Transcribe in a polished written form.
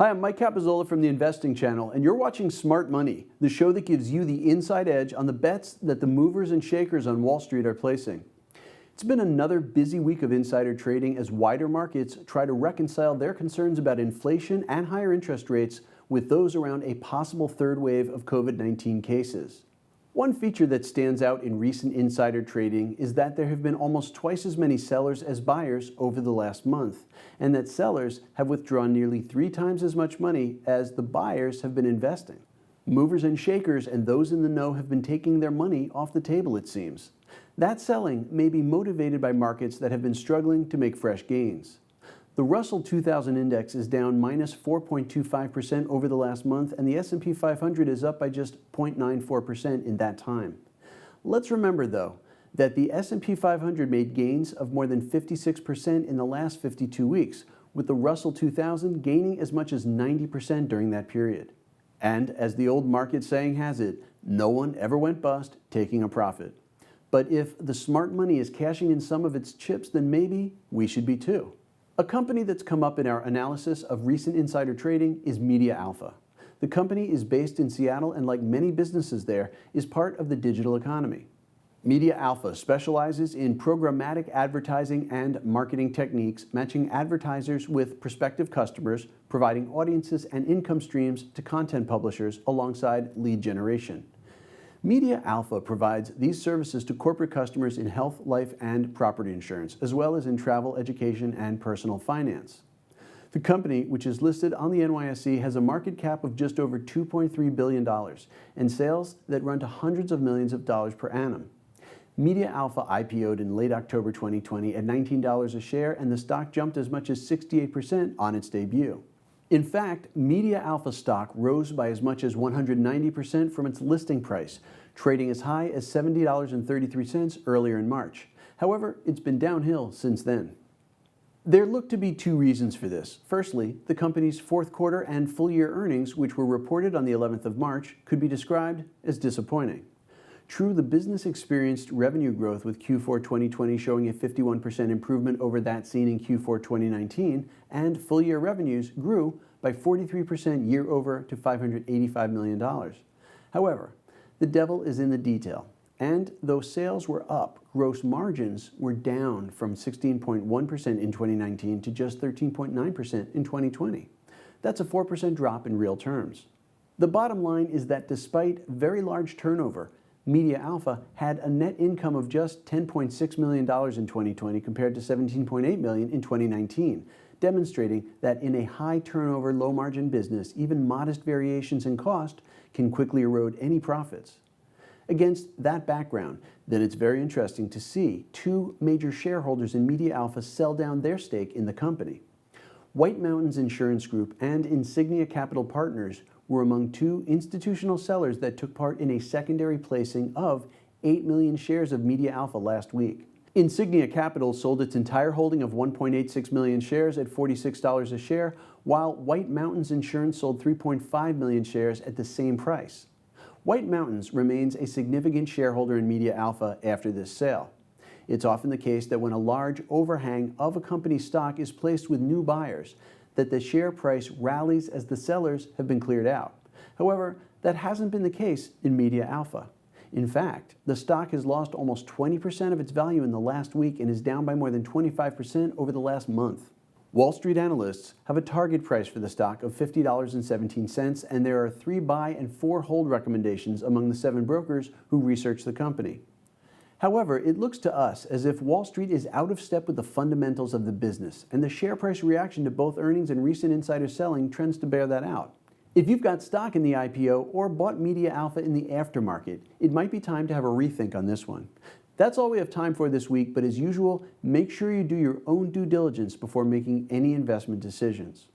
Hi, I'm Mike Capizzola from the Investing Channel, and you're watching Smart Money, the show that gives you the inside edge on the bets that the movers and shakers on Wall Street are placing. It's been another busy week of insider trading as wider markets try to reconcile their concerns about inflation and higher interest rates with those around a possible third wave of COVID-19 cases. One feature that stands out in recent insider trading is that there have been almost twice as many sellers as buyers over the last month, and that sellers have withdrawn nearly 3 times as much money as the buyers have been investing. Movers and shakers and those in the know have been taking their money off the table, it seems. That selling may be motivated by markets that have been struggling to make fresh gains. The Russell 2000 index is down minus 4.25% over the last month, and the S&P 500 is up by just 0.94% in that time. Let's remember, though, that the S&P 500 made gains of more than 56% in the last 52 weeks, with the Russell 2000 gaining as much as 90% during that period. And as the old market saying has it, no one ever went bust taking a profit. But if the smart money is cashing in some of its chips, then maybe we should be too. A company that's come up in our analysis of recent insider trading is MediaAlpha. The company is based in Seattle and, like many businesses there, is part of the digital economy. MediaAlpha specializes in programmatic advertising and marketing techniques, matching advertisers with prospective customers, providing audiences and income streams to content publishers alongside lead generation. MediaAlpha provides these services to corporate customers in health, life, and property insurance, as well as in travel, education, and personal finance. The company, which is listed on the NYSE, has a market cap of just over $2.3 billion and sales that run to hundreds of millions of dollars per annum. MediaAlpha IPO'd in late October 2020 at $19 a share, and the stock jumped as much as 68% on its debut. In fact, MediaAlpha stock rose by as much as 190% from its listing price, trading as high as $70.33 earlier in March. However, it's been downhill since then. There look to be 2 reasons for this. Firstly, the company's fourth quarter and full-year earnings, which were reported on the 11th of March, could be described as disappointing. True, the business experienced revenue growth, with Q4 2020 showing a 51% improvement over that seen in Q4 2019, and full-year revenues grew by 43% year over to $585 million. However, the devil is in the detail, and though sales were up, gross margins were down from 16.1% in 2019 to just 13.9% in 2020. That's a 4% drop in real terms. The bottom line is that despite very large turnover, MediaAlpha had a net income of just $10.6 million in 2020 compared to $17.8 million in 2019, demonstrating that in a high turnover, low margin business, even modest variations in cost can quickly erode any profits. Against that background, then it's very interesting to see 2 major shareholders in MediaAlpha sell down their stake in the company. White Mountains Insurance Group and Insignia Capital Partners were among 2 institutional sellers that took part in a secondary placing of 8 million shares of MediaAlpha last week. Insignia Capital sold its entire holding of 1.86 million shares at $46 a share, while White Mountains Insurance sold 3.5 million shares at the same price. White Mountains remains a significant shareholder in MediaAlpha after this sale. It's often the case that when a large overhang of a company's stock is placed with new buyers, that the share price rallies as the sellers have been cleared out. However, that hasn't been the case in MediaAlpha. In fact, the stock has lost almost 20% of its value in the last week and is down by more than 25% over the last month. Wall Street analysts have a target price for the stock of $50.17, and there are 3 buy and 4 hold recommendations among the 7 brokers who research the company. However, it looks to us as if Wall Street is out of step with the fundamentals of the business, and the share price reaction to both earnings and recent insider selling trends to bear that out. If you've got stock in the IPO or bought MediaAlpha in the aftermarket, it might be time to have a rethink on this one. That's all we have time for this week, but as usual, make sure you do your own due diligence before making any investment decisions.